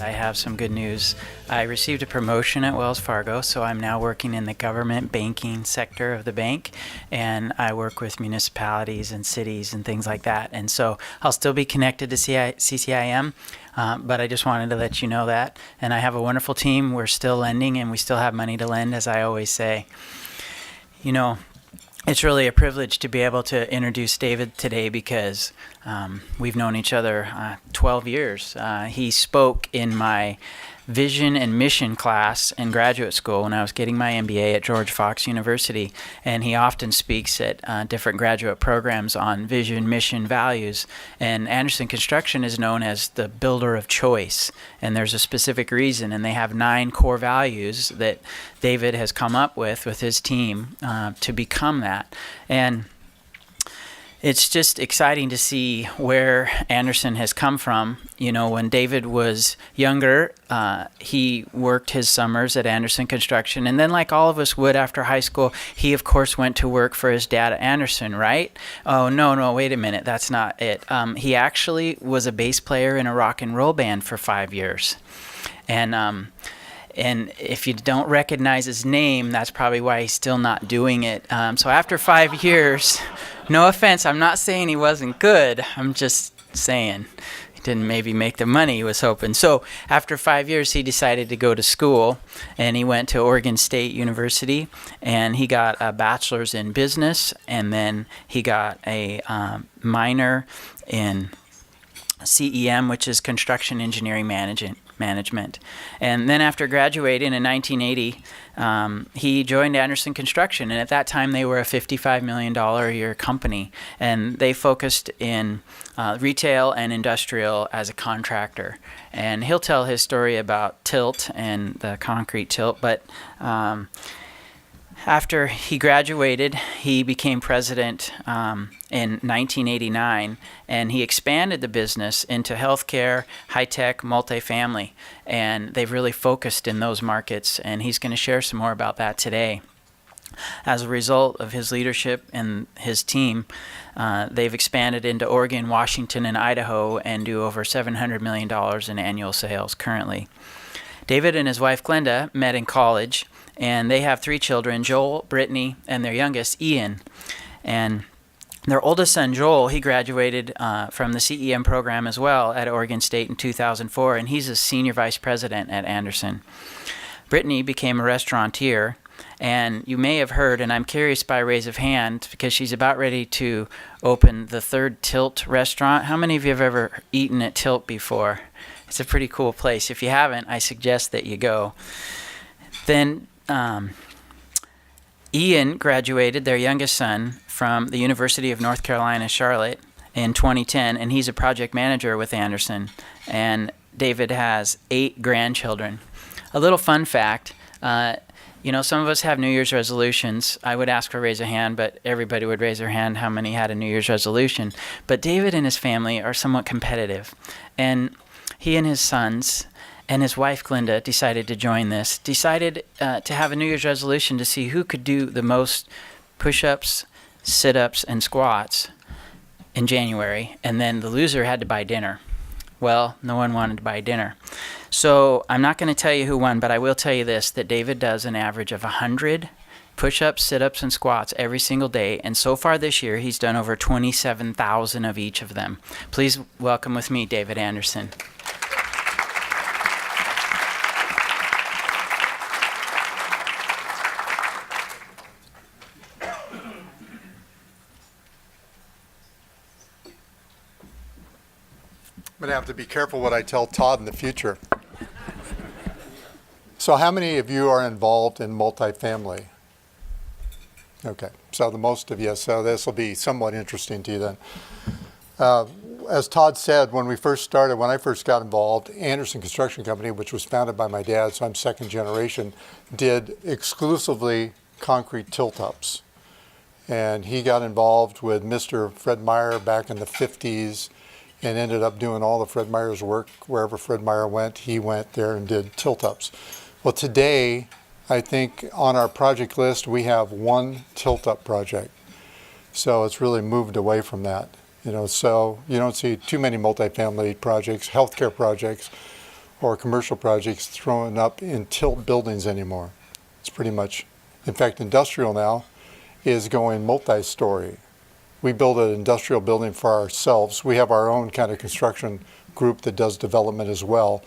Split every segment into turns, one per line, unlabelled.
I have some good news. I received a promotion at Wells Fargo, so I'm now working in the government banking sector of the bank, and I work with municipalities and cities and things like that. And so I'll still be connected to CCIM, but I just wanted to let you know that. And I have a wonderful team. We're still lending, and we still have money to lend, as I always say. You know, it's really a privilege to be able to introduce David today because we've known each other 12 years. He spoke in my vision and mission class in graduate school when I was getting my MBA at George Fox University, and he often speaks at different graduate programs on vision, mission, values. And Andersen Construction is known as the builder of choice, and there's a specific reason, and they have 9 core values that David has come up with his team to become that. And it's just exciting to see where Andersen has come from. You know, when David was younger, he worked his summers at Andersen Construction. And then, like all of us would after high school, he, of course, went to work for his dad at Andersen, right? Oh, no, wait a minute. That's not it. He actually was a bass player in a rock and roll band for 5 years. And if you don't recognize his name, that's probably why he's still not doing it. So after 5 years, no offense, I'm not saying he wasn't good. I'm just saying he didn't maybe make the money he was hoping. So after 5 years, he decided to go to school, and he went to Oregon State University, and he got a bachelor's in business, and then he got a minor in CEM, which is construction engineering management. And then after graduating in 1980, he joined Andersen Construction, and at that time they were a $55 million a year company, and they focused in retail and industrial as a contractor. And he'll tell his story about tilt and the concrete tilt, but after he graduated, he became president in 1989, and he expanded the business into healthcare, high-tech, multifamily, and they've really focused in those markets, and he's going to share some more about that today. As a result of his leadership and his team, they've expanded into Oregon, Washington, and Idaho and do over $700 million in annual sales currently. David and his wife Glenda met in college, and they have 3 children, Joel, Brittany, and their youngest, Ian. And their oldest son, Joel, he graduated from the CEM program as well at Oregon State in 2004, and he's a senior vice president at Andersen. Brittany became a restaurateur, and you may have heard, and I'm curious by raise of hand, because she's about ready to open the 3rd Tilt restaurant. How many of you have ever eaten at Tilt before? It's a pretty cool place. If you haven't, I suggest that you go. Then Ian graduated, their youngest son, from the University of North Carolina, Charlotte in 2010, and he's a project manager with Andersen. And David has 8 grandchildren. A little fun fact, you know, some of us have New Year's resolutions. I would ask for a raise of hand, but everybody would raise their hand how many had a New Year's resolution. But David and his family are somewhat competitive. And he and his sons and his wife Glenda decided to have a New Year's resolution to see who could do the most push-ups, sit-ups, and squats in January, and then the loser had to buy dinner. Well, no one wanted to buy dinner. So I'm not going to tell you who won, but I will tell you this, that David does an average of 100 push-ups, sit-ups, and squats every single day, and so far this year he's done over 27,000 of each of them. Please welcome with me David Andersen.
I'm going to have to be careful what I tell Todd in the future. So how many of you are involved in multifamily? Okay, so the most of you, so this will be somewhat interesting to you then. As Todd said, when I first got involved, Andersen Construction Company, which was founded by my dad, so I'm second generation, did exclusively concrete tilt-ups. And he got involved with Mr. Fred Meyer back in the 50s, and ended up doing all of Fred Meyer's work. Wherever Fred Meyer went, he went there and did tilt-ups. Well, today, I think on our project list, we have 1 tilt-up project. So it's really moved away from that. You know, so you don't see too many multifamily projects, healthcare projects, or commercial projects thrown up in tilt buildings anymore. It's pretty much, in fact, industrial now is going multi-story. We build an industrial building for ourselves. We have our own kind of construction group that does development as well.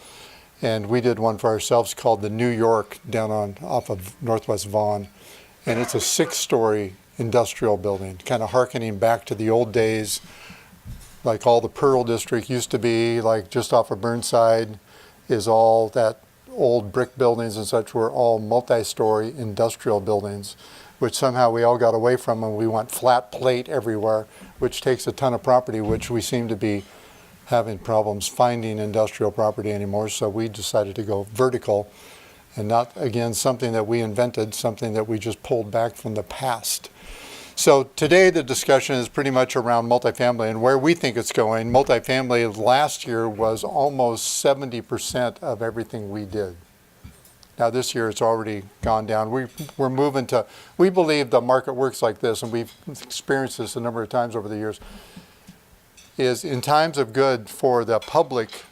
And we did one for ourselves called the New York down off of Northwest Vaughan. And it's a 6-story industrial building, kind of hearkening back to the old days, like all the Pearl District used to be, like just off of Burnside is all that old brick buildings and such were all multi-story industrial buildings, which somehow we all got away from and we went flat plate everywhere, which takes a ton of property, which we seem to be having problems finding industrial property anymore. So we decided to go vertical and not, again, something that we invented, something that we just pulled back from the past. So today the discussion is pretty much around multifamily and where we think it's going. Multifamily last year was almost 70% of everything we did. Now this year it's already gone down. We're moving to, we believe the market works like this, and we've experienced this a number of times over the years, is in times of good for the public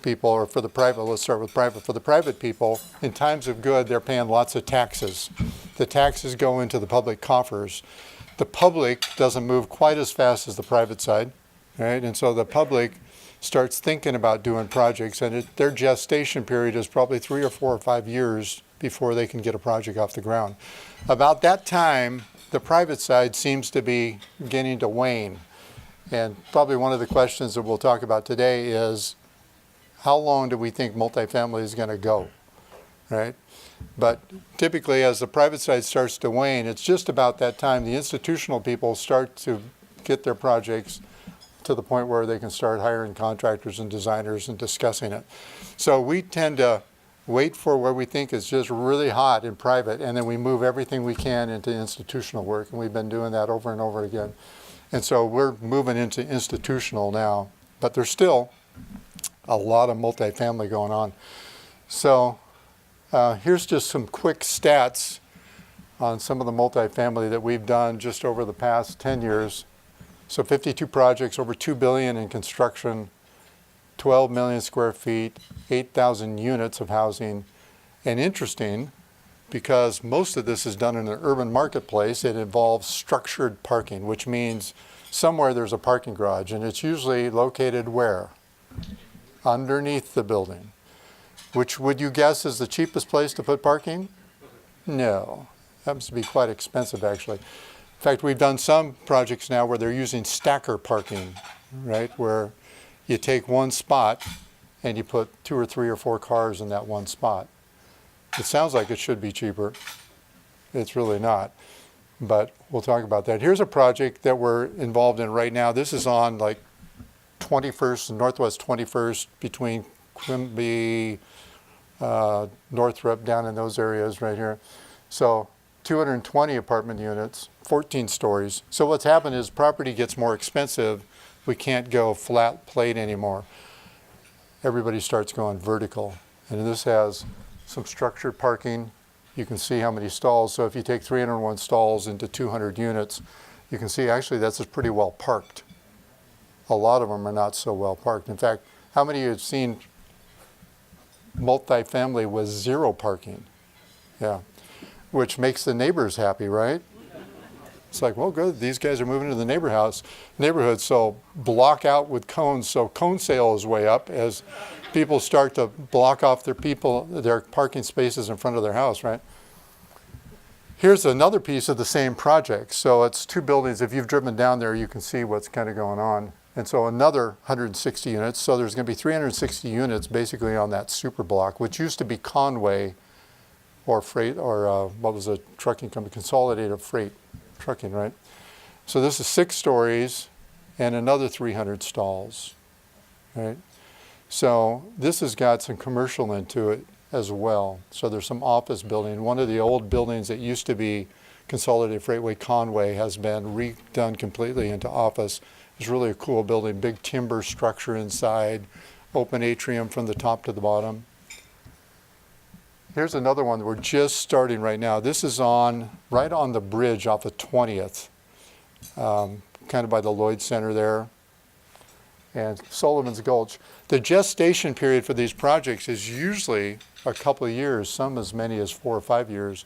people, or for the private, let's start with private. For the private people, in times of good, they're paying lots of taxes. The taxes go into the public coffers. The public doesn't move quite as fast as the private side, right? And so the public starts thinking about doing projects, and their gestation period is probably 3 or 4 or 5 years before they can get a project off the ground. About that time, the private side seems to be beginning to wane. And probably one of the questions that we'll talk about today is, how long do we think multifamily is going to go, right? But typically, as the private side starts to wane, it's just about that time the institutional people start to get their projects to the point where they can start hiring contractors and designers and discussing it. So we tend to wait for where we think is just really hot in private, and then we move everything we can into institutional work, and we've been doing that over and over again. And so we're moving into institutional now, but there's still a lot of multifamily going on. So here's just some quick stats on some of the multifamily that we've done just over the past 10 years. So 52 projects, over $2 billion in construction, 12 million square feet, 8,000 units of housing. And interesting, because most of this is done in an urban marketplace, it involves structured parking, which means somewhere there's a parking garage, and it's usually located where? Underneath the building. Which would you guess is the cheapest place to put parking? No. Happens to be quite expensive, actually. In fact, we've done some projects now where they're using stacker parking, right? Where you take one spot and you put 2 or 3 or 4 cars in that one spot. It sounds like it should be cheaper. It's really not, but we'll talk about that. Here's a project that we're involved in right now. This is on like 21st and Northwest 21st between Quimby, Northrop, down in those areas right here. So 220 apartment units, 14 stories. So what's happened is property gets more expensive. We can't go flat plate anymore. Everybody starts going vertical. And this has some structured parking. You can see how many stalls. So if you take 301 stalls into 200 units, you can see actually that's pretty well parked. A lot of them are not so well parked. In fact, how many of you have seen multifamily with 0 parking? Yeah, which makes the neighbors happy, right? It's like, well, good, these guys are moving to the neighborhood, so block out with cones. So cone sale is way up as people start to block off their parking spaces in front of their house, right? Here's another piece of the same project. So it's 2 buildings. If you've driven down there, you can see what's kind of going on. And so another 160 units. So there's going to be 360 units basically on that super block, which used to be Conway or Freight, or what was a trucking company, Consolidated Freight Trucking, right? So this is 6 stories and another 300 stalls, right? So this has got some commercial into it as well. So there's some office building. One of the old buildings that used to be Consolidated Freightway Conway has been redone completely into office. It's really a cool building, big timber structure inside, open atrium from the top to the bottom. Here's another one that we're just starting right now. This is right on the bridge off of 20th, kind of by the Lloyd Center there. and Sullivan's Gulch. The gestation period for these projects is usually a couple of years, some as many as 4 or 5 years,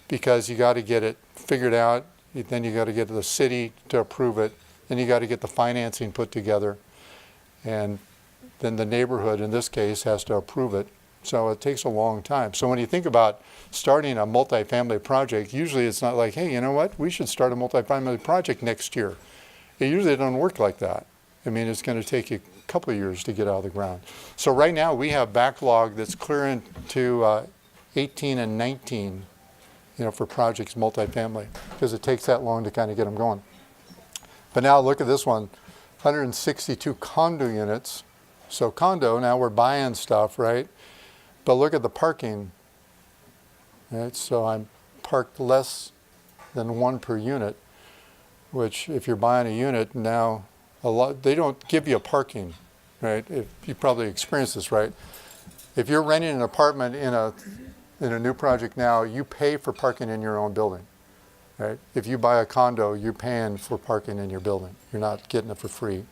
because you got to get it figured out, then you got to get the city to approve it, then you got to get the financing put together, and then the neighborhood in this case has to approve it. So it takes a long time. So when you think about starting a multifamily project, usually it's not like, hey, you know what, we should start a multifamily project next year. It usually doesn't work like that. I mean, it's going to take you a couple of years to get out of the ground. So right now we have backlog that's clearing to 18 and 19, for projects multifamily, because it takes that long to kind of get them going. But now look at this one, 162 condo units. So condo, now we're buying stuff, right? But look at the parking, right? So I'm parked less than 1 per unit, which if you're buying a unit now, they don't give you a parking, right? If you probably experienced this, right? If you're renting an apartment in a new project now, you pay for parking in your own building, right? If you buy a condo, you're paying for parking in your building. You're not getting it for free.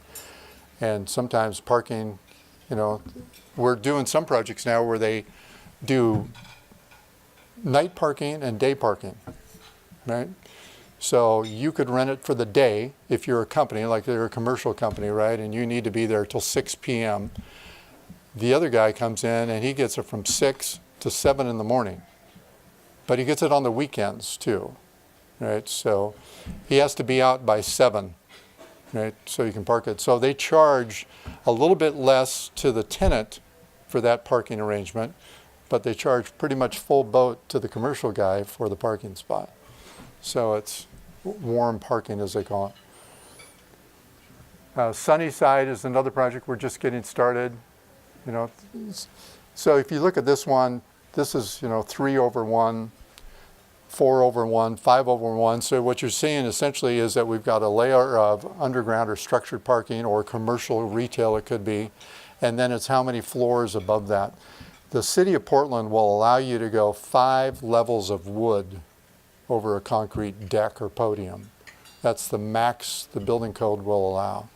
And sometimes parking, we're doing some projects now where they do night parking and day parking, right? So you could rent it for the day if you're a company, like you're a commercial company, right? And you need to be there till 6 p.m. The other guy comes in and he gets it from 6 to 7 in the morning. But he gets it on the weekends too, right? So he has to be out by 7, right? So you can park it. So they charge a little bit less to the tenant for that parking arrangement, but they charge pretty much full boat to the commercial guy for the parking spot. So it's warm parking, as they call it. Sunnyside is another project we're just getting started. So if you look at this one, this is 3/1, 4/1, 5/1. So what you're seeing essentially is that we've got a layer of underground or structured parking or commercial retail it could be, and then it's how many floors above that. The city of Portland will allow you to go 5 levels of wood over a concrete deck or podium. That's the max the building code will allow.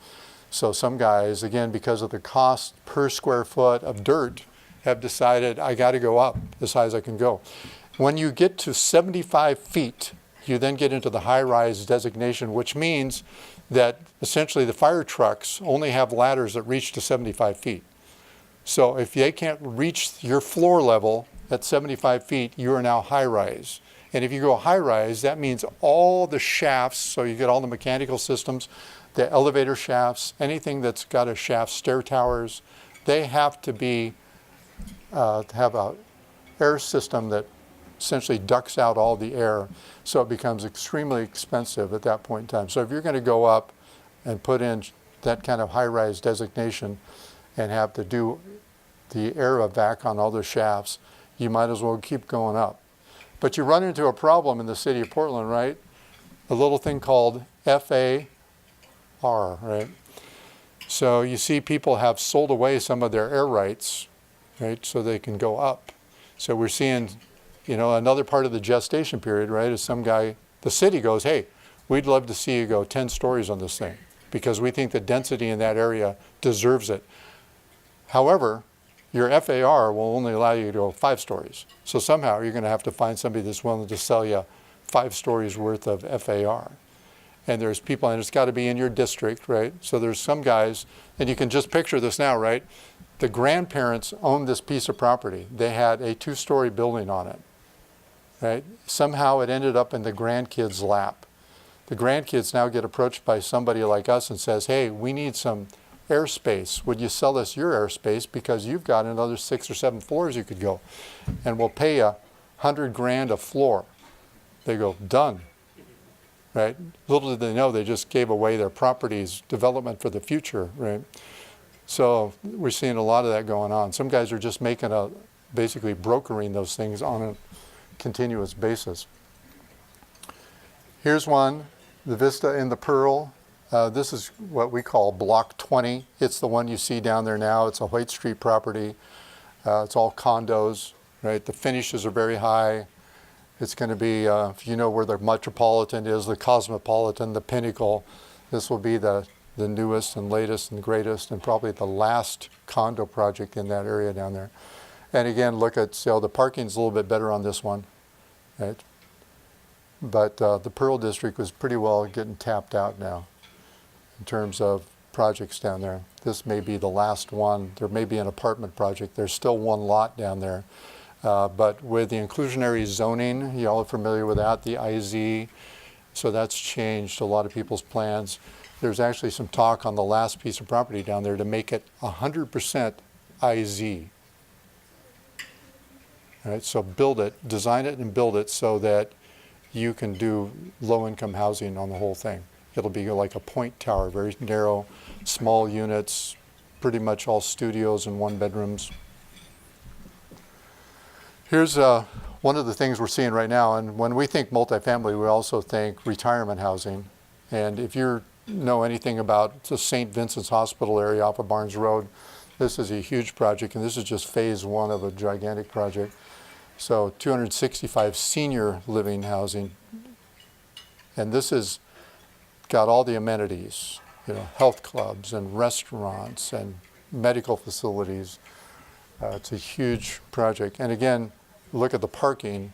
So some guys, again, because of the cost per square foot of dirt, have decided, I got to go up as high as I can go. When you get to 75 feet, you then get into the high-rise designation, which means that essentially the fire trucks only have ladders that reach to 75 feet. So if they can't reach your floor level at 75 feet, you are now high-rise. And if you go high-rise, that means all the shafts, so you get all the mechanical systems, the elevator shafts, anything that's got a shaft, stair towers, they have to be have a air system that essentially ducts out all the air, so it becomes extremely expensive at that point in time. So if you're going to go up and put in that kind of high-rise designation and have to do the air evac on all the shafts, you might as well keep going up. But you run into a problem in the city of Portland, right? A little thing called FAR, right? So you see people have sold away some of their air rights, right, so they can go up. So we're seeing, another part of the gestation period, right, is some guy, the city goes, hey, we'd love to see you go 10 stories on this thing because we think the density in that area deserves it. However, your FAR will only allow you to go 5 stories. So somehow you're going to have to find somebody that's willing to sell you 5 stories worth of FAR. And there's people, and it's got to be in your district, right? So there's some guys, and you can just picture this now, right? The grandparents owned this piece of property. They had a 2-story building on it, right? Somehow it ended up in the grandkids' lap. The grandkids now get approached by somebody like us and says, hey, we need some airspace. Would you sell us your airspace because you've got another 6 or 7 floors you could go, and we'll pay you $100,000 a floor. They go, done, right? Little did they know they just gave away their property's development for the future, right? So we're seeing a lot of that going on. Some guys are just basically brokering those things on a continuous basis. Here's one, the Vista in the Pearl. This is what we call Block 20. It's the one you see down there now. It's a White Street property. It's all condos, right? The finishes are very high. It's going to be, if you know where the Metropolitan is, the Cosmopolitan, the Pinnacle, this will be the the newest and latest and greatest, and probably the last condo project in that area down there. And again, look at, so the parking's a little bit better on this one, right? But the Pearl District was pretty well getting tapped out now in terms of projects down there. This may be the last one. There may be an apartment project. There's still one lot down there. But with the inclusionary zoning, you all are familiar with that, the IZ, so that's changed a lot of people's plans. There's actually some talk on the last piece of property down there to make it 100% IZ. All right, so build it, design it and build it so that you can do low-income housing on the whole thing. It'll be like a point tower, very narrow, small units, pretty much all studios and one-bedrooms. Here's one of the things we're seeing right now, and when we think multifamily, we also think retirement housing. And if you know anything about the St. Vincent's Hospital area off of Barnes Road, this is a huge project, and this is just phase one of a gigantic project. So 265 senior living housing, and this has got all the amenities, you know, health clubs and restaurants and medical facilities. It's a huge project. And again, look at the parking.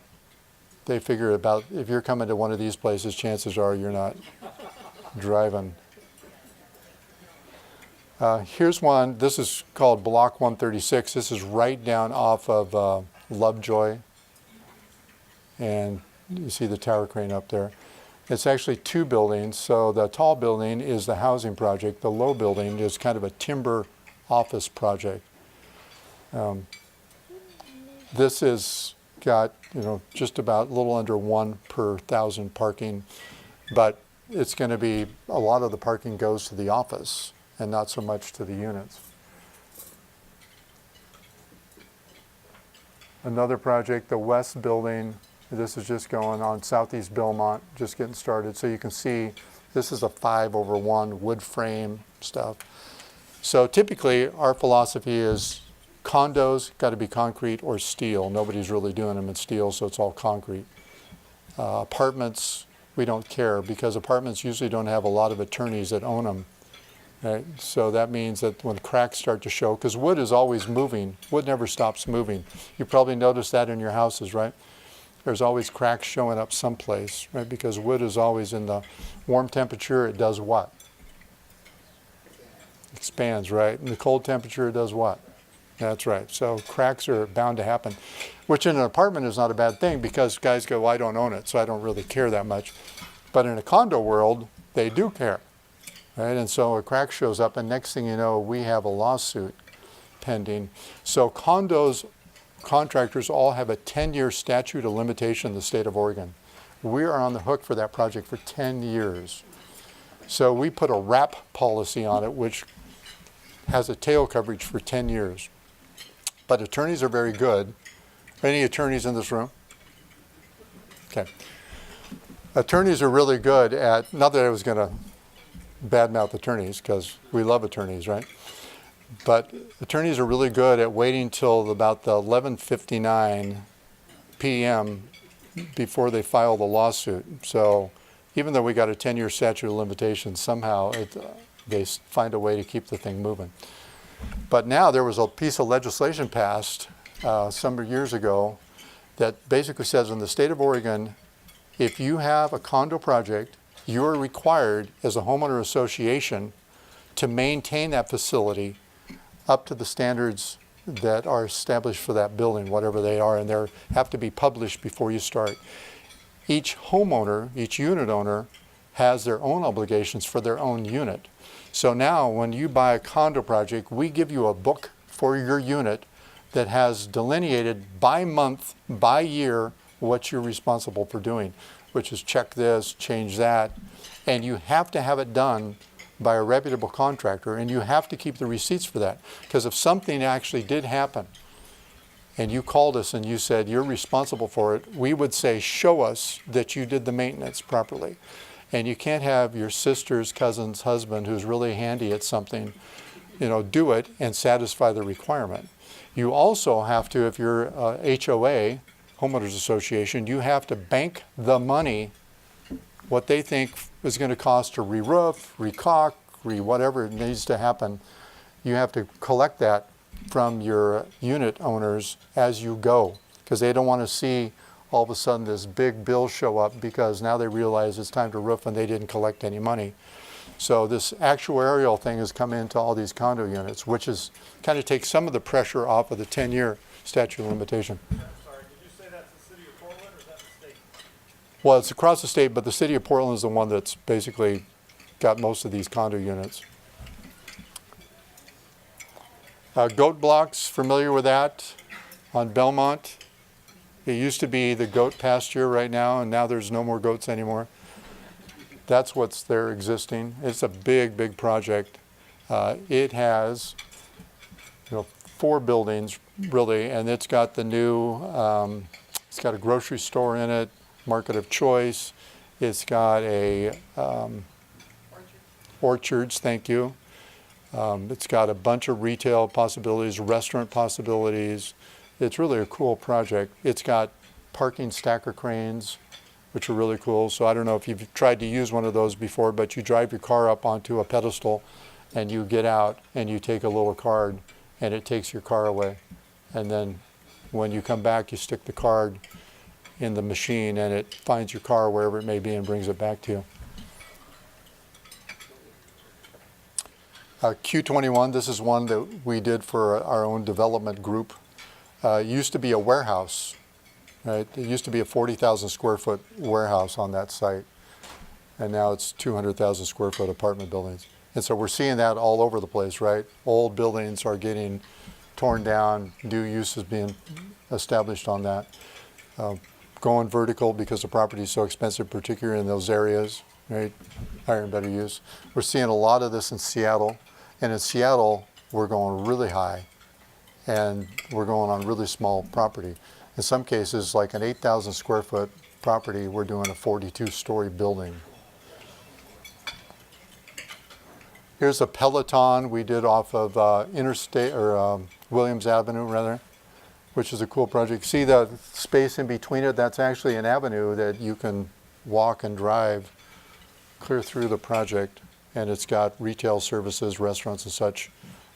They figure about, if you're coming to one of these places, chances are you're not driving. Here's one. This is called Block 136. This is right down off of Lovejoy. And you see the tower crane up there. It's actually two buildings. So the tall building is the housing project. The low building is kind of a timber office project. This is got, you know, just about a little under 1 per 1,000 parking, but it's going to be, a lot of the parking goes to the office and not so much to the units. Another project, the West Building, this is just going on Southeast Belmont, just getting started. So you can see this is a 5/1 wood frame stuff. So typically our philosophy is condos got to be concrete or steel. Nobody's really doing them in steel, so it's all concrete. Apartments, we don't care because apartments usually don't have a lot of attorneys that own them. Right? So that means that when cracks start to show, because wood is always moving, wood never stops moving. You probably noticed that in your houses, right? There's always cracks showing up someplace, right? Because wood is always in the warm temperature, it does what? Expands, right? In the cold temperature, it does what? That's right. So cracks are bound to happen, which in an apartment is not a bad thing because guys go, well, I don't own it, so I don't really care that much. But in a condo world, they do care, right? And so a crack shows up, and next thing you know, we have a lawsuit pending. So condos, contractors all have a 10-year statute of limitation in the state of Oregon. We are on the hook for that project for 10 years. So we put a wrap policy on it, which has a tail coverage for 10 years. But attorneys are very good. Any attorneys in this room? Okay. Attorneys are really good at, not that I was going to badmouth attorneys, because we love attorneys, right? But attorneys are really good at waiting till about the 11:59 p.m. before they file the lawsuit. So even though we got a 10-year statute of limitations, somehow they find a way to keep the thing moving. But now there was a piece of legislation passed some years ago that basically says in the state of Oregon, if you have a condo project, you are required as a homeowner association to maintain that facility up to the standards that are established for that building, whatever they are, and they have to be published before you start. Each homeowner, each unit owner, has their own obligations for their own unit. So now when you buy a condo project, we give you a book for your unit that has delineated by month, by year, what you're responsible for doing, which is check this, change that, and you have to have it done by a reputable contractor, and you have to keep the receipts for that. Because if something actually did happen, and you called us and you said you're responsible for it, we would say, show us that you did the maintenance properly. And you can't have your sister's cousin's husband who's really handy at something, you know, do it and satisfy the requirement. You also have to, if you're HOA, Homeowners Association, you have to bank the money, what they think is going to cost to re-roof, re-caulk, inquiry, whatever needs to happen, you have to collect that from your unit owners as you go, because they don't want to see all of a sudden this big bill show up because now they realize it's time to roof and they didn't collect any money. So this actuarial thing has come into all these condo units, which is kind of takes some of the pressure off of the 10-year statute of limitation.
Sorry, did you say that's the city of Portland or is that the state?
Well, it's across the state, but the city of Portland is the one that's basically got most of these condo units. Goat blocks, familiar with that on Belmont? It used to be the goat pasture right now, and now there's no more goats anymore. That's what's there existing. It's a big, big project. It has, 4 buildings really, and it's got the new, it's got a grocery store in it, market of choice. It's got a orchards, thank you. It's got a bunch of retail possibilities, restaurant possibilities. It's really a cool project. It's got parking stacker cranes, which are really cool. So I don't know if you've tried to use one of those before, but you drive your car up onto a pedestal and you get out and you take a little card and it takes your car away. And then when you come back, you stick the card in the machine and it finds your car wherever it may be and brings it back to you. Q21, this is one that we did for our own development group. It used to be a warehouse, right? It used to be a 40,000 square foot warehouse on that site. And now it's 200,000 square foot apartment buildings. And so we're seeing that all over the place, right? Old buildings are getting torn down, new uses being established on that. Going vertical because the property is so expensive, particularly in those areas, right? Higher and better use. We're seeing a lot of this in Seattle. And in Seattle, we're going really high. And we're going on really small property. In some cases, like an 8,000 square foot property, we're doing a 42-story building. Here's a Peloton we did off of Interstate, or Williams Avenue, rather, which is a cool project. See the space in between it? That's actually an avenue that you can walk and drive clear through the project. And it's got retail services, restaurants and such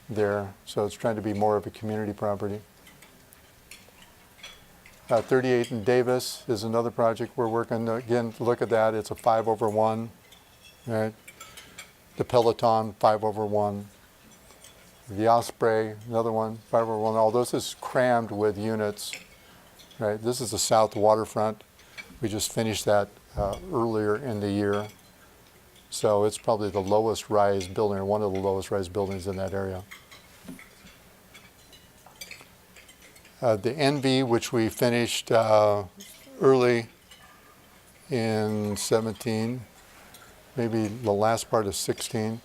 there. So it's trying to be more of a community property. 38 in Davis is another project we're working. Again, look at that. It's a 5/1. Right? The Peloton, 5/1. The Osprey, another one, 5/1. All those is crammed with units. Right? This is the South Waterfront. We just finished that earlier in the year. So it's probably the lowest rise building, or one of the lowest rise buildings in that area. The NV, which we finished early in 17, maybe the last part of 16.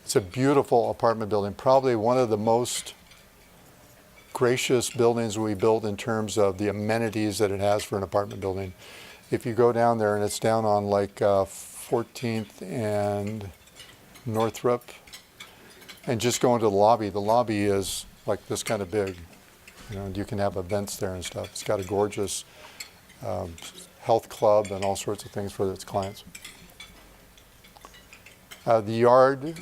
It's a beautiful apartment building, probably one of the most gracious buildings we built in terms of the amenities that it has for an apartment building. If you go down there, and it's down on like 14th and Northrop, and just go into the lobby is like this kind of big. And you can have events there and stuff. It's got a gorgeous health club and all sorts of things for its clients. The yard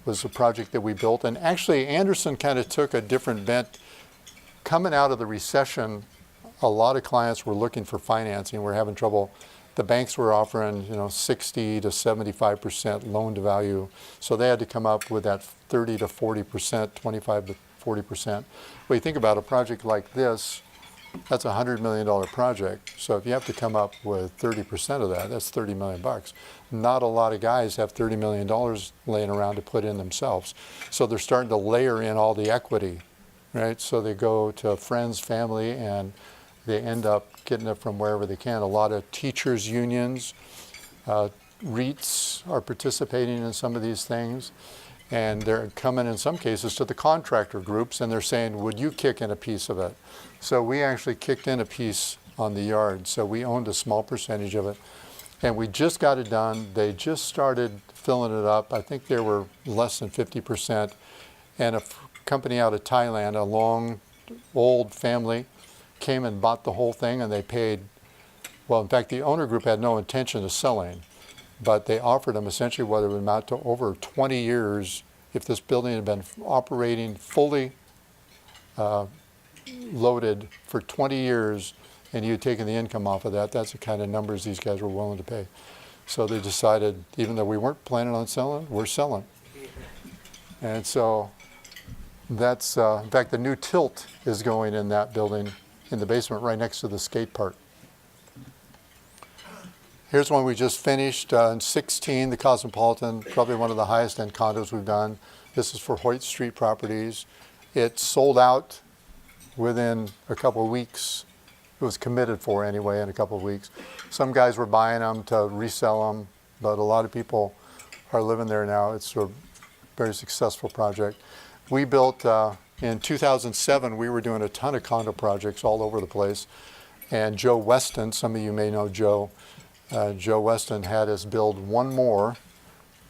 was a project that we built, and actually Andersen kind of took a different bent. Coming out of the recession, a lot of clients were looking for financing. We're having trouble. The banks were offering, 60 to 75% loan to value, so they had to come up with that 30 to 40%, 25 to 40%. Well, you think about a project like this, that's a $100 million project. So if you have to come up with 30% of that, that's $30 million bucks. Not a lot of guys have $30 million laying around to put in themselves. So they're starting to layer in all the equity, right? So they go to friends, family, and they end up getting it from wherever they can. A lot of teachers' unions, REITs are participating in some of these things. And they're coming in some cases to the contractor groups and they're saying, would you kick in a piece of it? So we actually kicked in a piece on the yard. So we owned a small percentage of it. And we just got it done. They just started filling it up. I think they were less than 50%. And a company out of Thailand, a long, old family, came and bought the whole thing, and they paid, well, in fact, the owner group had no intention of selling. but they offered them essentially what it would amount to over 20 years if this building had been operating fully loaded for 20 years and you had taken the income off of that. That's the kind of numbers these guys were willing to pay. So they decided, even though we weren't planning on selling, we're selling. And so that's, in fact, the new tilt is going in that building in the basement right next to the skate park. Here's one we just finished in 16, the Cosmopolitan, probably one of the highest end condos we've done. This is for Hoyt Street Properties. It sold out within a couple of weeks. It was committed for anyway in a couple of weeks. Some guys were buying them to resell them, but a lot of people are living there now. It's a very successful project. We built, in 2007, we were doing a ton of condo projects all over the place. And Joe Weston, some of you may know Joe, Joe Weston had us build one more,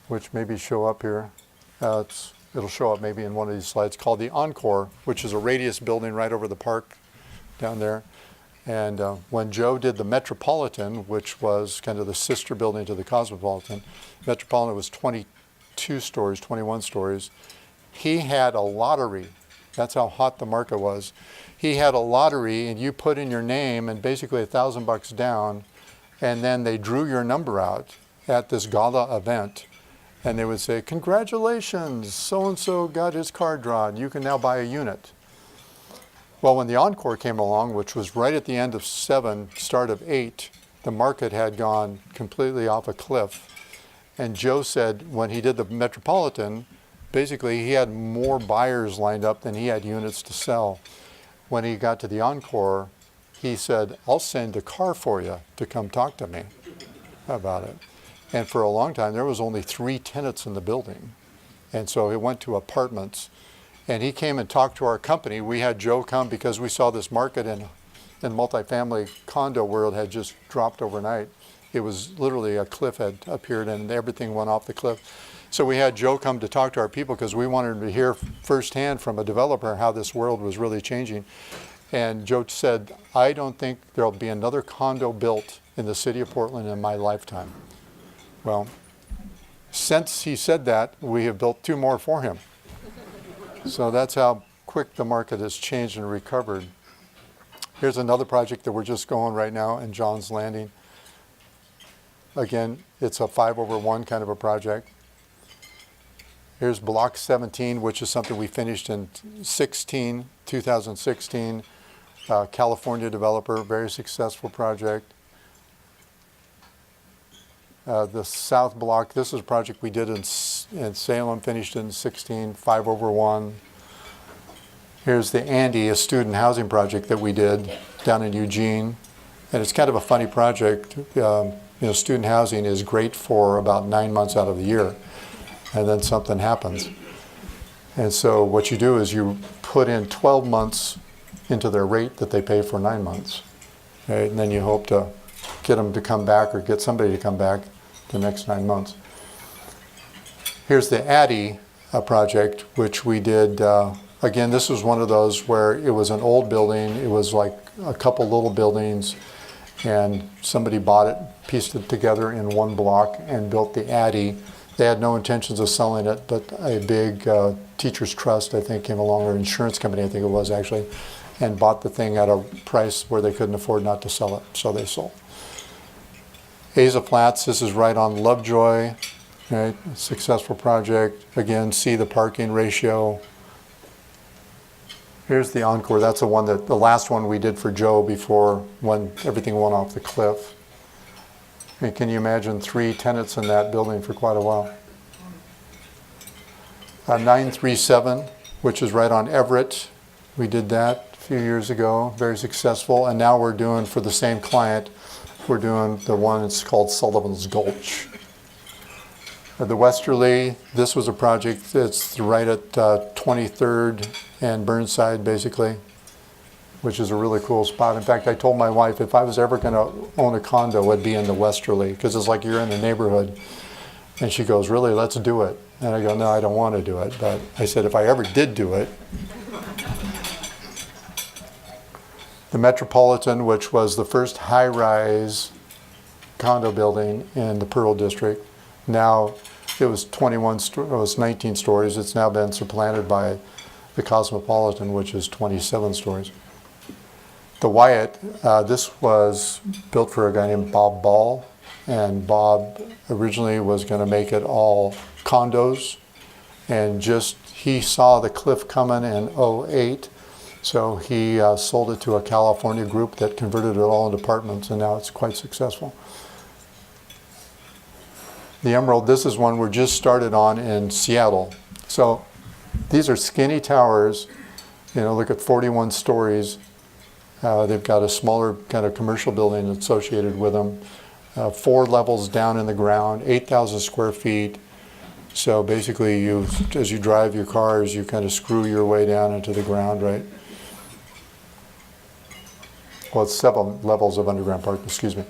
which maybe show up here. It'll show up maybe in one of these slides, called the Encore, which is a radius building right over the park down there. And when Joe did the Metropolitan, which was kind of the sister building to the Cosmopolitan, Metropolitan was 22 stories, 21 stories. He had a lottery. That's how hot the market was. He had a lottery, and you put in your name and basically $1,000 down, and then they drew your number out at this gala event. And they would say, congratulations, so-and-so got his card drawn. You can now buy a unit. Well, when the Encore came along, which was right at the end of 7, start of 8, the market had gone completely off a cliff. And Joe said when he did the Metropolitan, basically he had more buyers lined up than he had units to sell. When he got to the Encore, he said, I'll send a car for you to come talk to me about it. And for a long time, there was only 3 tenants in the building. And so it went to apartments. And he came and talked to our company. We had Joe come because we saw this market in multifamily condo world had just dropped overnight. It was literally a cliff had appeared and everything went off the cliff. So we had Joe come to talk to our people because we wanted to hear firsthand from a developer how this world was really changing. And Joe said, I don't think there'll be another condo built in the city of Portland in my lifetime. Well, since he said that, we have built 2 more for him. So that's how quick the market has changed and recovered. Here's another project that we're just going right now in John's Landing. Again, it's a 5/1 kind of a project. Here's Block 17, which is something we finished in 2016. California developer, very successful project. The South Block, this is a project we did in Salem, finished in 16, 5/1. Here's the Andy, a student housing project that we did down in Eugene. And it's kind of a funny project. Student housing is great for about 9 months out of the year. And then something happens. And so what you do is you put in 12 months into their rate that they pay for 9 months. Right? And then you hope to get them to come back or get somebody to come back the next 9 months. Here's the Addy project, which we did. Again, this was one of those where it was an old building. It was like a couple little buildings, and somebody bought it, pieced it together in one block, and built the Addy. They had no intentions of selling it, but a big teachers trust, I think, came along, or insurance company, I think it was actually, and bought the thing at a price where they couldn't afford not to sell it, so they sold. Aza Flats, this is right on Lovejoy, right? Successful project. Again, see the parking ratio. Here's the Encore. That's the one that the last one we did for Joe before when everything went off the cliff. I mean, can you imagine 3 tenants in that building for quite a while? 937, which is right on Everett. We did that a few years ago, very successful. And now we're doing, for the same client, we're doing the one that's called Sullivan's Gulch. The Westerly, this was a project that's right at 23rd and Burnside, basically, which is a really cool spot. In fact, I told my wife if I was ever going to own a condo, it'd be in the Westerly, because it's like you're in the neighborhood. And she goes, really, let's do it. And I go, no, I don't want to do it. But I said, if I ever did do it. The Metropolitan, which was the first high-rise condo building in the Pearl District. Now, it was 19 stories. It's now been supplanted by the Cosmopolitan, which is 27 stories. The Wyatt, this was built for a guy named Bob Ball, and Bob originally was going to make it all condos, and he saw the cliff coming in '08, so he sold it to a California group that converted it all into apartments, and now it's quite successful. The Emerald, this is one we're just started on in Seattle. So these are skinny towers, look at 41 stories. They've got a smaller kind of commercial building associated with them. 4 levels down in the ground, 8,000 square feet. So basically, as you drive your cars, you kind of screw your way down into the ground, right? Well, it's 7 levels of underground parking, excuse me.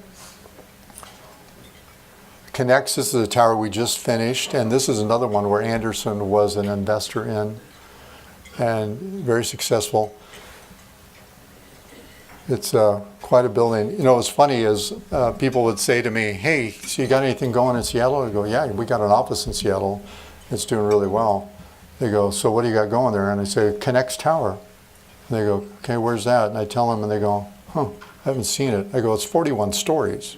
Connects, this is a tower we just finished, and this is another one where Andersen was an investor in, and very successful. It's quite a building. What's funny is people would say to me, hey, so you got anything going in Seattle? I go, yeah, we got an office in Seattle. It's doing really well. They go, so what do you got going there? And I say, Connects Tower. And they go, okay, where's that? And I tell them, and they go, I haven't seen it. I go, it's 41 stories.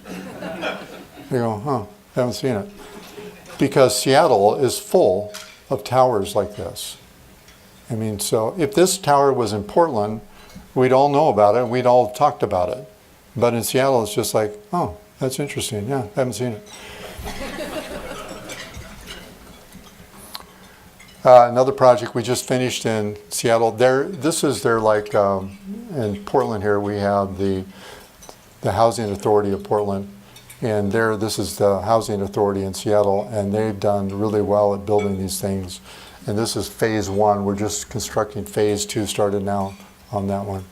They go, I haven't seen it. Because Seattle is full of towers like this. I mean, so if this tower was in Portland, we'd all know about it, we'd all talked about it. But in Seattle, it's just like, oh, that's interesting. Yeah, I haven't seen it. Another project we just finished in Seattle. This is their in Portland here, we have the Housing Authority of Portland. And this is the Housing Authority in Seattle, and they've done really well at building these things. And this is phase 1. We're just constructing phase 2, started now on that one.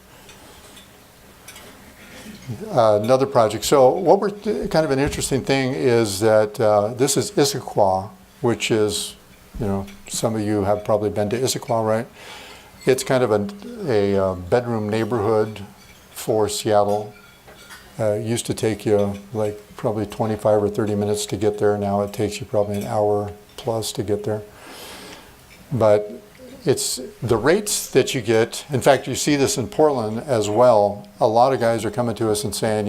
Another project. So what we're kind of an interesting thing is that this is Issaquah, which is, some of you have probably been to Issaquah, right? It's kind of a bedroom neighborhood for Seattle. Used to take you probably 25 or 30 minutes to get there. Now it takes you probably an hour plus to get there. But it's the rates that you get. In fact, you see this in Portland as well. A lot of guys are coming to us and saying,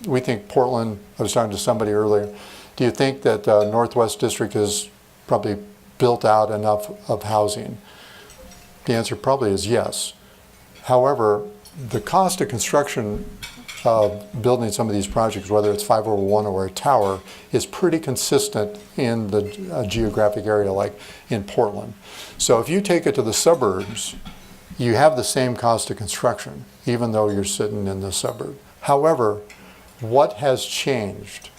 we think Portland, I was talking to somebody earlier, do you think that Northwest District is probably built out enough of housing? The answer probably is yes. However, the cost of construction of building some of these projects, whether it's 501 or a tower, is pretty consistent in the geographic area, like in Portland. So if you take it to the suburbs, you have the same cost of construction, even though you're sitting in the suburb. However, what has changed?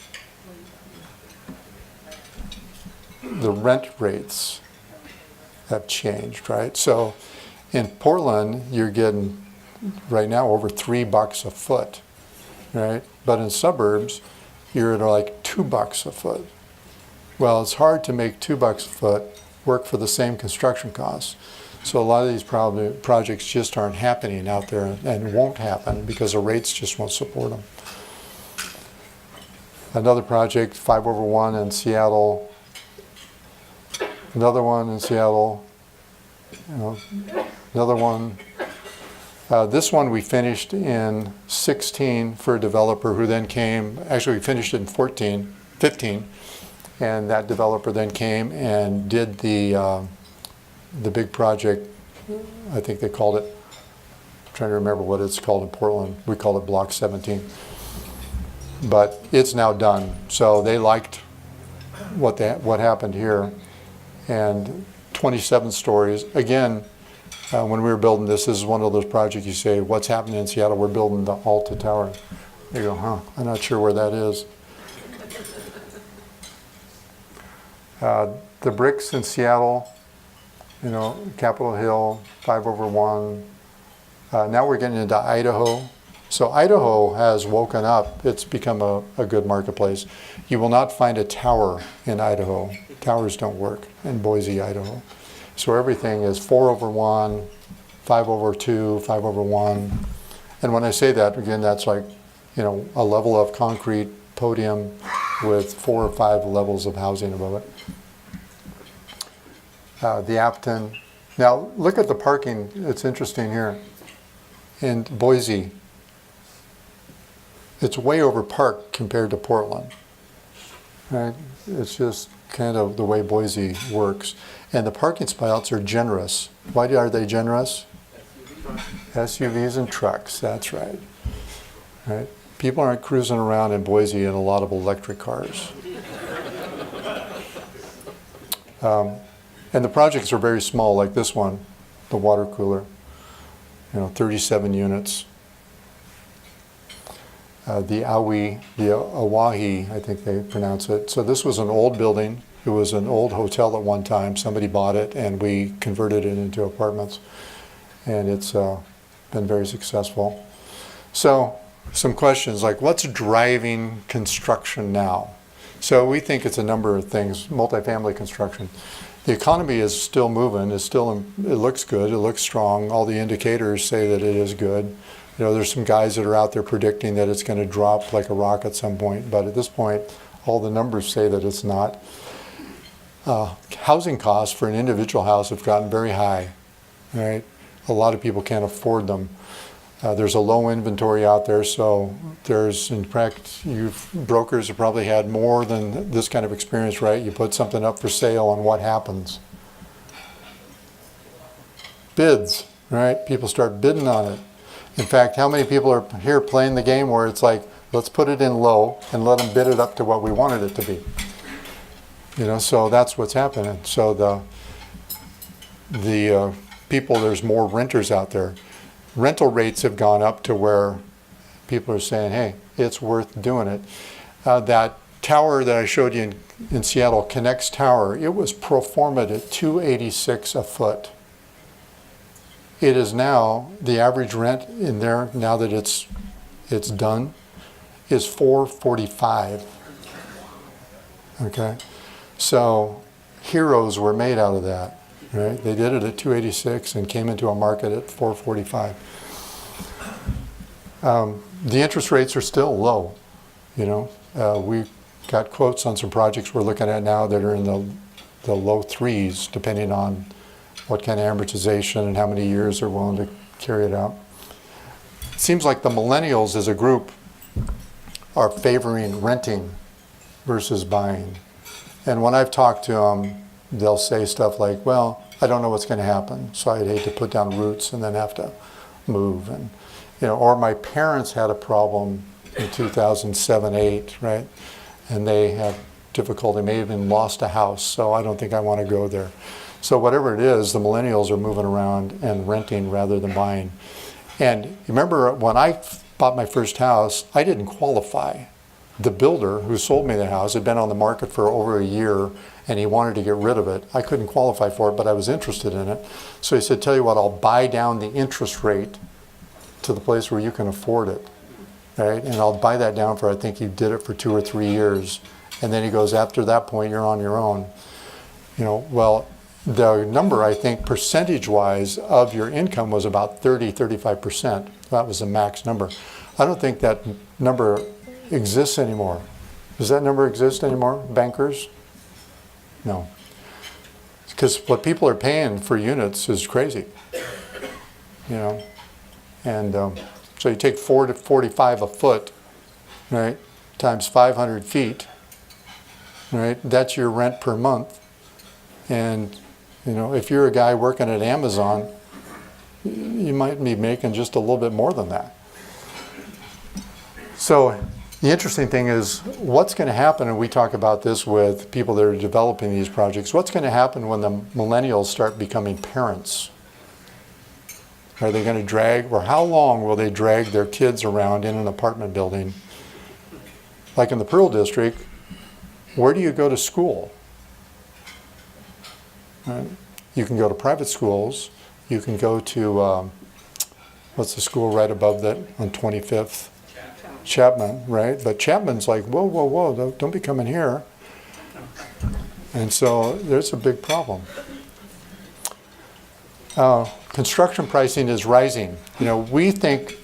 The rent rates have changed, right? So in Portland, you're getting right now over $3 a foot. Right? But in suburbs, you're at like $2 a foot. Well, it's hard to make $2 a foot work for the same construction costs. So a lot of these projects just aren't happening out there and won't happen because the rates just won't support them. Another project, 5/1 in Seattle. Another one in Seattle. Another one. This one we finished in 16 for a developer who then came, actually we finished it in 15, and that developer then came and did the big project. I think they called it, I'm trying to remember what it's called in Portland. We call it Block 17. But it's now done. So they liked what happened here. And 27 stories. Again, when we were building this is one of those projects you say, what's happening in Seattle? We're building the Alta Tower. You go, I'm not sure where that is. The bricks in Seattle, Capitol Hill, 5/1. Now we're getting into Idaho. So Idaho has woken up. It's become a good marketplace. You will not find a tower in Idaho. Towers don't work in Boise, Idaho. So everything is 4/1, 5/2, 5/1. And when I say that, again, that's like, a level of concrete podium with 4 or 5 levels of housing above it. The Apton. Now look at the parking. It's interesting here. In Boise, it's way over parked compared to Portland. Right? It's just kind of the way Boise works. And the parking spots are generous. Why are they generous? SUVs and trucks, that's right. Right? People aren't cruising around in Boise in a lot of electric cars. And the projects are very small, like this one, the water cooler, 37 units. The Awahi, I think they pronounce it. So this was an old building. It was an old hotel at one time. Somebody bought it, and we converted it into apartments. And it's been very successful. So some questions like, what's driving construction now? So we think it's a number of things, multifamily construction. The economy is still moving. It looks good. It looks strong. All the indicators say that it is good. There's some guys that are out there predicting that it's going to drop like a rock at some point. But at this point, all the numbers say that it's not. Housing costs for an individual house have gotten very high. Right? A lot of people can't afford them. There's a low inventory out there, so there's, in fact, brokers have probably had more than this kind of experience, right? You put something up for sale and what happens? Bids, right? People start bidding on it. In fact, how many people are here playing the game where it's like, let's put it in low and let them bid it up to what we wanted it to be? So that's what's happening. So the people, there's more renters out there. Rental rates have gone up to where people are saying, hey, it's worth doing it. That tower that I showed you in Seattle, Connects Tower, it was pro forma at $286 a foot. It is now, the average rent in there, now that it's done, is $445. Okay? So heroes were made out of that. Right? They did it at $286 and came into a market at $445. The interest rates are still low. We got quotes on some projects we're looking at now that are in the low 3s, depending on what kind of amortization and how many years they're willing to carry it out. It seems like the millennials as a group are favoring renting versus buying. And when I've talked to them, they'll say stuff like, well, I don't know what's going to happen, so I'd hate to put down roots and then have to move. And, or my parents had a problem in 2007, 8, right? And they had difficulty, may have even lost a house, so I don't think I want to go there. So whatever it is, the millennials are moving around and renting rather than buying. And remember, when I bought my first house, I didn't qualify. The builder who sold me the house had been on the market for over a year, and he wanted to get rid of it. I couldn't qualify for it, but I was interested in it. So he said, tell you what, I'll buy down the interest rate to the place where you can afford it, right? And I'll buy that down for, I think he did it for 2 or 3 years. And then he goes, after that point, you're on your own. Well, the number, I think, percentage-wise of your income was about 35%. That was the max number. I don't think that number exists anymore. Does that number exist anymore, bankers? No. Because what people are paying for units is crazy. And so you take $445 a foot, right, times 500 feet, right? That's your rent per month. And, if you're a guy working at Amazon, you might be making just a little bit more than that. So the interesting thing is what's going to happen, and we talk about this with people that are developing these projects, what's going to happen when the millennials start becoming parents? Are they going to drag, or how long will they drag their kids around in an apartment building? Like in the Pearl District, where do you go to school? Right? You can go to private schools. You can go to, what's the school right above that on 25th? Chapman, right? But Chapman's like, whoa, whoa, whoa, don't be coming here. And so there's a big problem. Construction pricing is rising. We think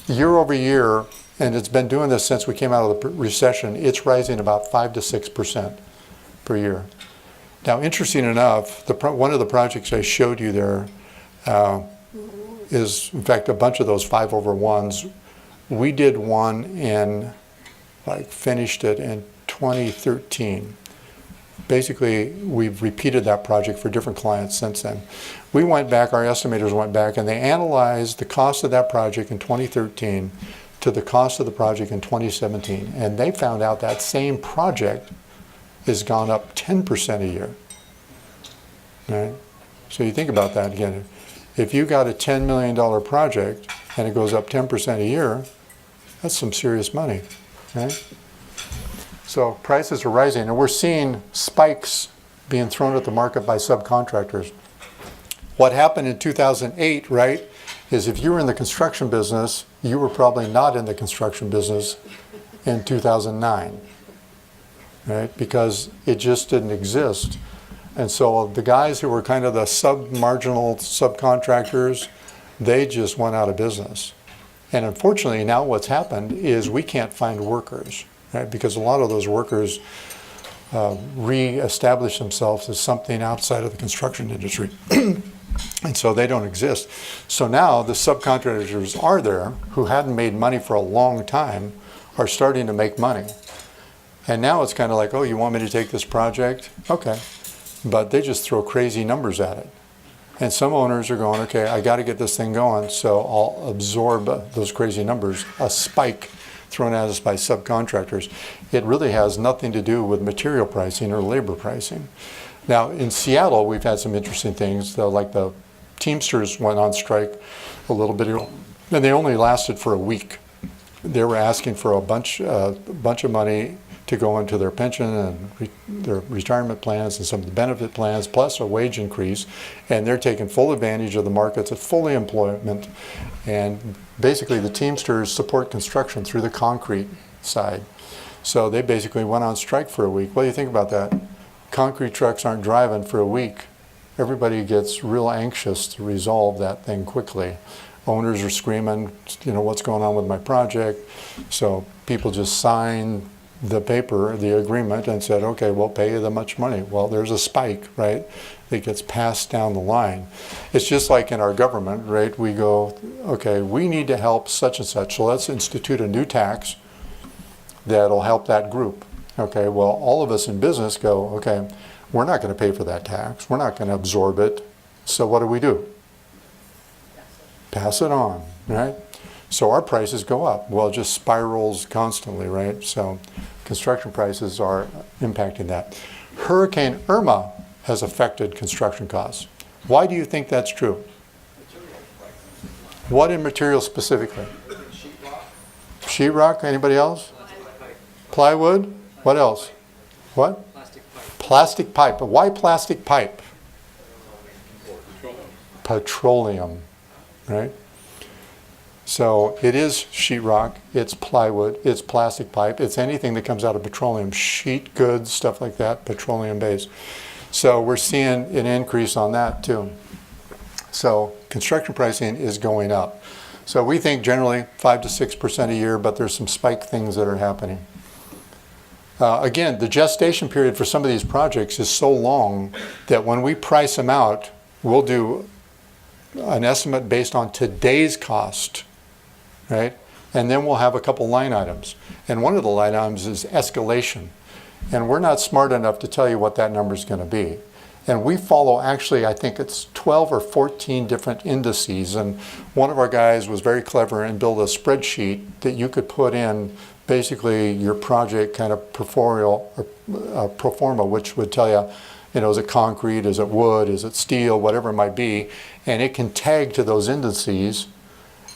year over year and it's been doing this since we came out of the recession. It's rising about 5 to 6% per year. Now, interesting enough, one of the projects I showed you there is, in fact, a bunch of those 5/1s. We did one finished it in 2013. Basically, we've repeated that project for different clients since then. We went back, our estimators went back, and they analyzed the cost of that project in 2013 to the cost of the project in 2017. And they found out that same project has gone up 10% a year. Right? So you think about that again. If you got a $10 million project and it goes up 10% a year, that's some serious money. Right? So prices are rising, and we're seeing spikes being thrown at the market by subcontractors. What happened in 2008, right, is if you were in the construction business, you were probably not in the construction business in 2009, right, because it just didn't exist. And so the guys who were kind of the marginal subcontractors, they just went out of business. And unfortunately, now what's happened is we can't find workers, right? Because a lot of those workers re-establish themselves as something outside of the construction industry. And so they don't exist. So now the subcontractors are there who hadn't made money for a long time are starting to make money. And now it's kind of like, oh, you want me to take this project? Okay. But they just throw crazy numbers at it. And some owners are going, okay, I got to get this thing going, so I'll absorb those crazy numbers, a spike thrown at us by subcontractors. It really has nothing to do with material pricing or labor pricing. Now, in Seattle, we've had some interesting things, like the Teamsters went on strike a little bit ago, and they only lasted for a week. They were asking for a bunch of money to go into their pension and their retirement plans and some of the benefit plans, plus a wage increase, and they're taking full advantage of the markets at full employment. And basically the Teamsters support construction through the concrete side. So they basically went on strike for a week. What do you think about that? Concrete trucks aren't driving for a week. Everybody gets real anxious to resolve that thing quickly. Owners are screaming, you know, what's going on with my project? So people just sign the paper, the agreement, and said, okay, we'll pay you that much money. Well, there's a spike, right? It gets passed down the line. It's just like in our government, right? We go, okay, we need to help such and such, so let's institute a new tax that'll help that group. Okay, well, all of us in business go, okay, we're not going to pay for that tax. We're not going to absorb it. So what do? Pass it on, right? So our prices go up. Well, it just spirals constantly, right? So construction prices are impacting that. Hurricane Irma has affected construction costs. Why do you think that's true? What in material specifically? Sheetrock. Anybody else? Plywood. What else? What? Plastic pipe. But why plastic pipe? Petroleum, right? So it is sheetrock, it's plywood, it's plastic pipe, it's anything that comes out of petroleum, sheet goods, stuff like that, petroleum based. So we're seeing an increase on that too. So construction pricing is going up. So we think generally 5 to 6% a year, but there's some spike things that are happening. Again, the gestation period for some of these projects is so long that when we price them out, we'll do an estimate based on today's cost, right? And then we'll have a couple line items. And one of the line items is escalation. And we're not smart enough to tell you what that number is going to be. And we follow, actually, I think it's 12 or 14 different indices. And one of our guys was very clever and built a spreadsheet that you could put in basically your project kind of pro forma, which would tell you, you know, is it concrete, is it wood, is it steel, whatever it might be. And it can tag to those indices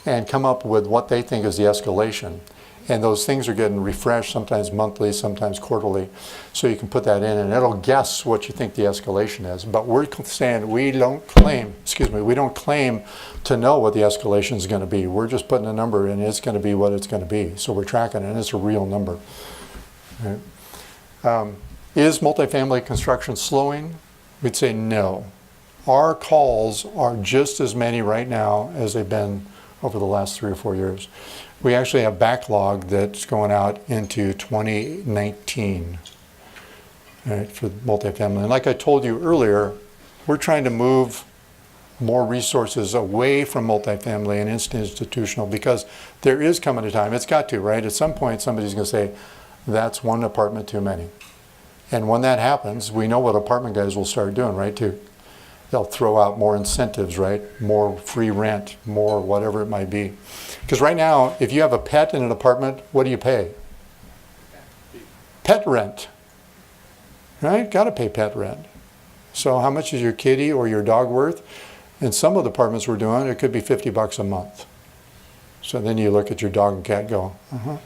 and come up with what they think is the escalation. And those things are getting refreshed, sometimes monthly, sometimes quarterly. So you can put that in and it'll guess what you think the escalation is. But we're saying we don't claim to know what the escalation is going to be. We're just putting a number in, it's going to be what it's going to be. So we're tracking it, and it's a real number. Right? Is multifamily construction slowing? We'd say no. Our calls are just as many right now as they've been over the last 3 or 4 years. We actually have backlog that's going out into 2019, right, for multifamily. And like I told you earlier, we're trying to move more resources away from multifamily and institutional, because there is coming a time, it's got to, right? At some point, somebody's going to say, that's one apartment too many. And when that happens, we know what apartment guys will start doing, right? They'll throw out more incentives, right? More free rent, more whatever it might be. Because right now, if you have a pet in an apartment, what do you pay? Pet rent, right? Got to pay pet rent. So how much is your kitty or your dog worth? In some of the apartments we're doing, it could be $50 a month. So then you look at your dog and cat and go, uh-huh.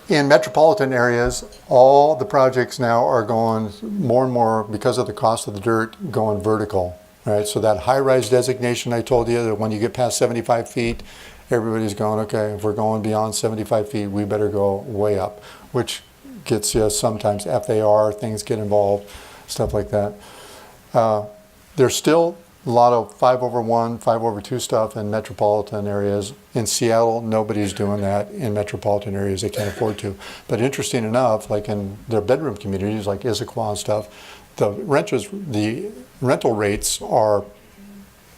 In metropolitan areas, all the projects now are going more and more, because of the cost of the dirt, going vertical, right? So that high-rise designation I told you, that when you get past 75 feet, everybody's going, okay, if we're going beyond 75 feet, we better go way up, which gets you sometimes FAR, things get involved, stuff like that. There's still a lot of 5/1, 5/2 stuff in metropolitan areas. In Seattle, nobody's doing that in metropolitan areas. They can't afford to. But interesting enough, like in their bedroom communities, like Issaquah and stuff, the rental rates are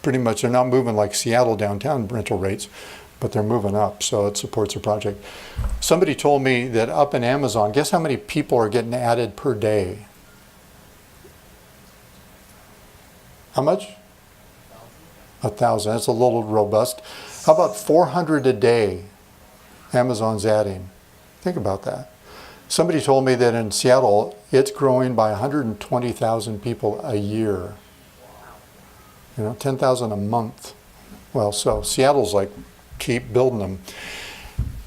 pretty much, they're not moving like Seattle downtown rental rates, but they're moving up, so it supports a project. Somebody told me that up in Amazon, guess how many people are getting added per day? How much? 1,000. That's a little robust. How about 400 a day Amazon's adding? Think about that. Somebody told me that in Seattle, it's growing by 120,000 people a year. 10,000 a month. Well, so Seattle's like, keep building them.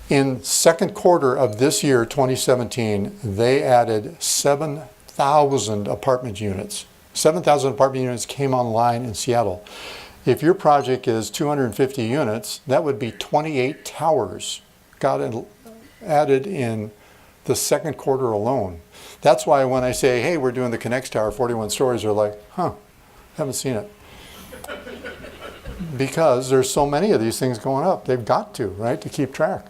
In second quarter of this year, 2017, they added 7,000 apartment units. 7,000 apartment units came online in Seattle. If your project is 250 units, that would be 28 towers got added in the second quarter alone. That's why when I say, hey, we're doing the Connex Tower, 41 stories, they're like, huh, haven't seen it. Because there's so many of these things going up. They've got to, right, to keep track.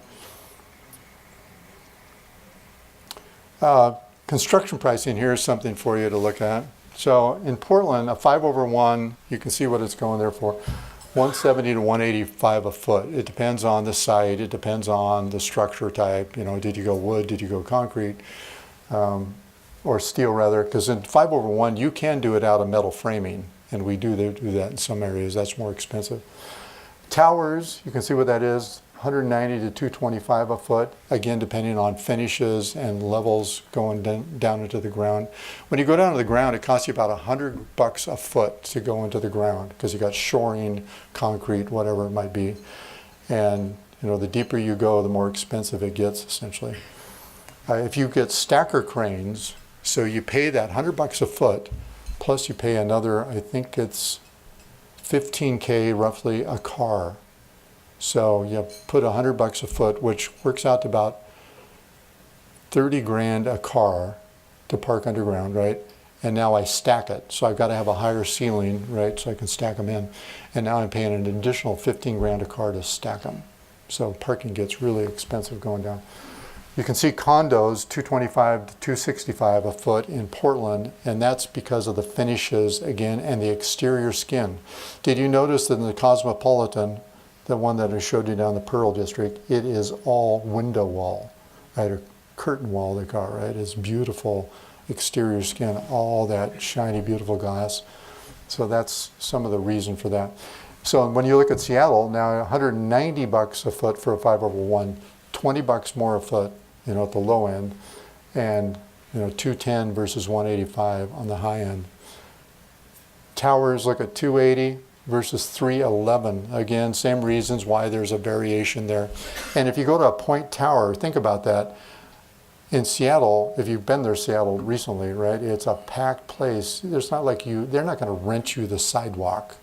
Construction pricing here is something for you to look at. So in Portland, a 5/1, you can see what it's going there for, 170 to 185 a foot. It depends on the site. It depends on the structure type. Did you go wood? Did you go concrete? Or steel, rather. Because in 5/1, you can do it out of metal framing. And they do that in some areas. That's more expensive. Towers, you can see what that is, 190 to 225 a foot, again, depending on finishes and levels going down into the ground. When you go down to the ground, it costs you about $100 a foot to go into the ground, because you got shoring, concrete, whatever it might be. And the deeper you go, the more expensive it gets, essentially. If you get stacker cranes, so you pay that $100 a foot, plus you pay another, I think it's $15K roughly a car. So you put $100 a foot, which works out to about 30 grand a car to park underground, right? And now I stack it. So I've got to have a higher ceiling, right, so I can stack them in. And now I'm paying an additional 15 grand a car to stack them. So parking gets really expensive going down. You can see condos, 225 to 265 a foot in Portland, and that's because of the finishes, again, and the exterior skin. Did you notice that in the Cosmopolitan, the one that I showed you down the Pearl District, it is all window wall, right, or curtain wall they call it, right? It's beautiful exterior skin, all that shiny, beautiful glass. So that's some of the reason for that. So when you look at Seattle, now $190 a foot for a 5/1, $20 more a foot, at the low end, and 210 versus 185 on the high end. Towers, look at 280 versus 311. Again, same reasons why there's a variation there. And if you go to a point tower, think about that. In Seattle, if you've been there, Seattle recently, right? It's a packed place. There's not like they're not going to rent you the sidewalk,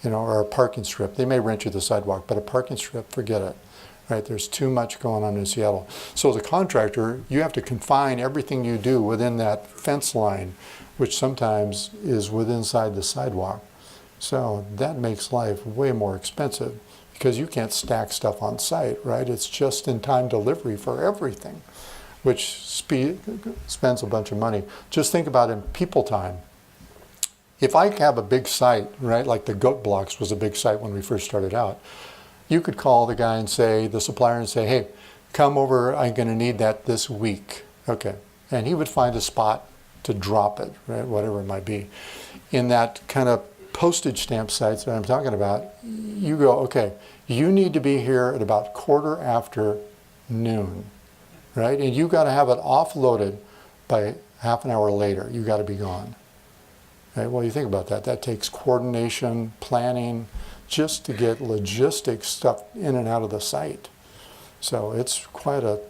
or a parking strip. They may rent you the sidewalk, but a parking strip, forget it. right? There's too much going on in Seattle. So as a contractor, you have to confine everything you do within that fence line, which sometimes is within inside the sidewalk. So that makes life way more expensive because you can't stack stuff on site, right? It's just in time delivery for everything, which spends a bunch of money. Just think about in people time. If I have a big site, right, like the goat blocks was a big site when we first started out, you could call the guy and say, the supplier and say, hey, come over, I'm gonna need that this week. Okay, and he would find a spot to drop it, right, whatever it might be. In that kind of postage stamp sites that I'm talking about, you go, okay, you need to be here at about noon, right? And you gotta have it offloaded by half an hour later. You gotta be gone. Right? Well, you think about that. That takes coordination, planning, just to get logistics stuff in and out of the site. So it's quite a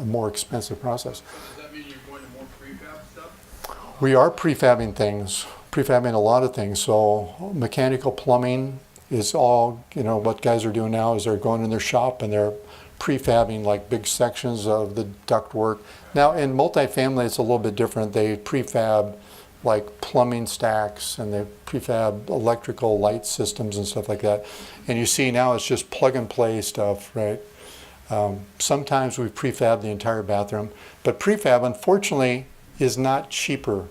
more expensive process.
Does that mean you're going to more prefab stuff?
We are prefabbing things, prefabbing a lot of things. So mechanical plumbing is all, what guys are doing now is they're going in their shop and they're prefabbing like big sections of the ductwork. Now in multifamily, it's a little bit different. They prefab like plumbing stacks and they prefab electrical light systems and stuff like that. And you see now it's just plug and play stuff, right? Sometimes we prefab the entire bathroom, but prefab unfortunately is not cheaper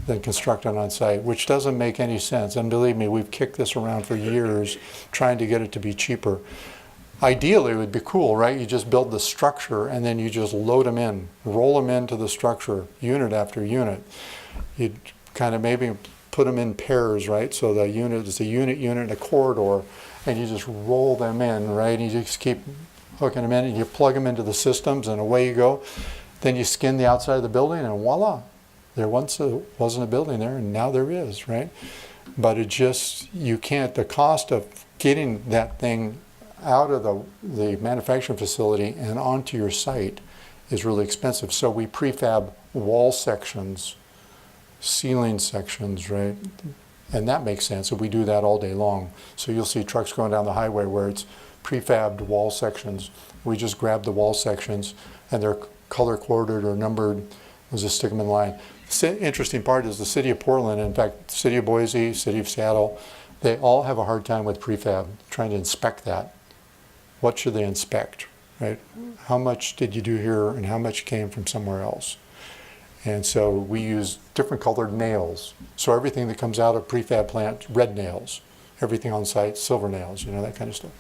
than constructing on site, which doesn't make any sense. And believe me, we've kicked this around for years trying to get it to be cheaper. Ideally, it would be cool, right? You just build the structure and then you just load them in, roll them into the structure, unit after unit. You'd kind of maybe put them in pairs, right? So the unit is a unit and a corridor, and you just roll them in, right? And you just keep hooking them in and you plug them into the systems and away you go. Then you skin the outside of the building and voila, there once wasn't a building there and now there is, right? But it just, you can't, the cost of getting that thing out of the manufacturing facility and onto your site is really expensive. So we prefab wall sections, ceiling sections, right? And that makes sense. So we do that all day long. So you'll see trucks going down the highway where it's prefabbed wall sections. We just grab the wall sections and they're color coded or numbered. We'll just stick them in line. The interesting part is the city of Portland, in fact, city of Boise, city of Seattle, they all have a hard time with prefab, trying to inspect that. What should they inspect, right? How much did you do here and how much came from somewhere else? And so we use different colored nails. So everything that comes out of prefab plant, red nails. Everything on site, silver nails, that kind of stuff.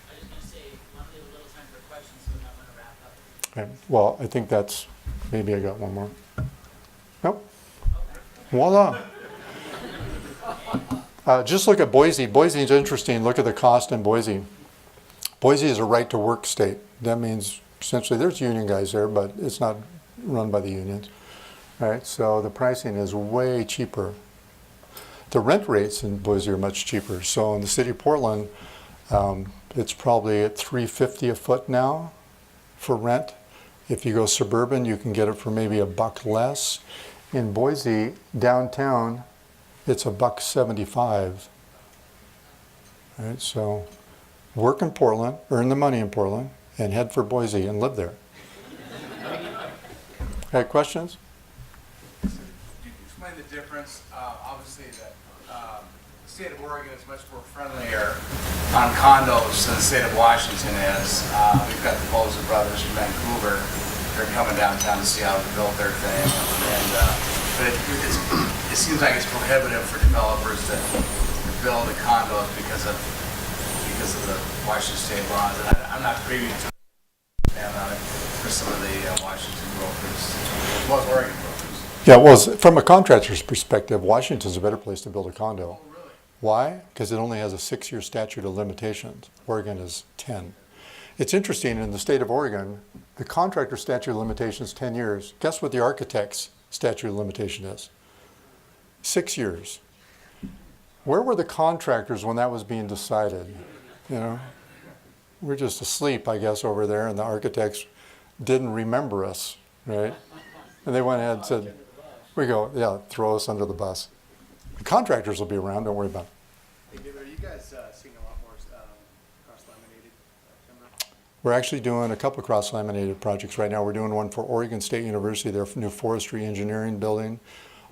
I was going to say, we want to leave a little time for questions, so we might want to wrap up.
Okay. Well, I think that's, maybe I got one more. Nope. Voila. Just look at Boise. Boise is interesting. Look at the cost in Boise. Boise is a right to work state. That means essentially there's union guys there, but it's not run by the unions. Right? So the pricing is way cheaper. The rent rates in Boise are much cheaper. So in the city of Portland, it's probably at $350 a foot now for rent. If you go suburban, you can get it for maybe $1 less. In Boise, downtown, it's $1.75. Right, so work in Portland, earn the money in Portland, and head for Boise and live there. Okay, questions?
Could you explain the difference? Obviously, that the state of Oregon is much more friendlier on condos than the state of Washington is. We've got the Bolzer brothers from Vancouver. They're coming downtown to see how to build their thing. But it seems like it's prohibitive for developers to build a condo because of the Washington state laws. And I'm not privy to for some of the Washington brokers, well, Oregon brokers.
Yeah, well, from a contractor's perspective, Washington's a better place to build a condo.
Oh, really?
Why? Because it only has a 6-year statute of limitations. Oregon is 10. It's interesting, in the state of Oregon, the contractor statute of limitations is 10 years. Guess what the architect's statute of limitation is? 6 years. Where were the contractors when that was being decided? We're just asleep, I guess, over there, and the architects didn't remember us, right? And they went ahead and said, we go, yeah, throw us under the bus. The contractors will be around, don't worry about it.
Hey, David, are you guys seeing a lot more cross-laminated
We're actually doing a couple of cross-laminated projects right now. We're doing one for Oregon State University, their new forestry engineering building,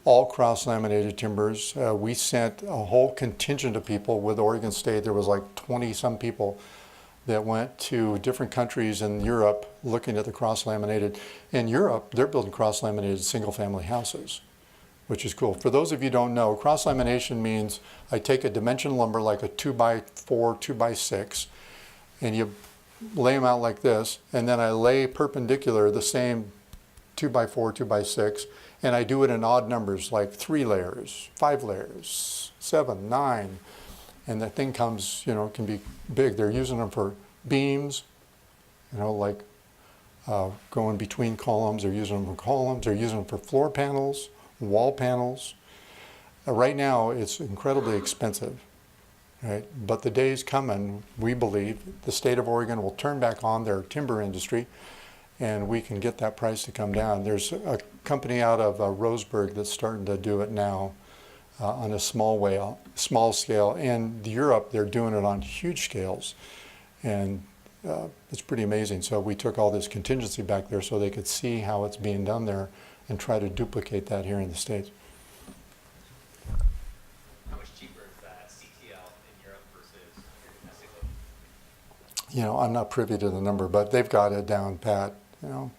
all cross-laminated timbers. We sent a whole contingent of people with Oregon State. There was like 20-some people that went to different countries in Europe looking at the cross-laminated. In Europe, they're building cross-laminated single-family houses, which is cool. For those of you who don't know, cross-lamination means I take a dimension lumber like a 2x4, 2x6, and you lay them out like this, and then I lay perpendicular the same 2x4, 2x6, and I do it in odd numbers like 3 layers, 5 layers, 7, 9, and the thing comes, you know, can be big. They're using them for beams, you know, like going between columns. They're using them for columns. They're using them for floor panels, wall panels. Right now, it's incredibly expensive, right? But the day's coming, we believe, the state of Oregon will turn back on their timber industry, and we can get that price to come down. There's a company out of Roseburg that's starting to do it now on a small scale. In Europe, they're doing it on huge scales, and it's pretty amazing. So we took all this contingency back there so they could see how it's being done there and try to duplicate that here in the States.
How much cheaper is that CTL in Europe versus domestically?
You know, I'm not privy to the number, but they've got it down pat. You know,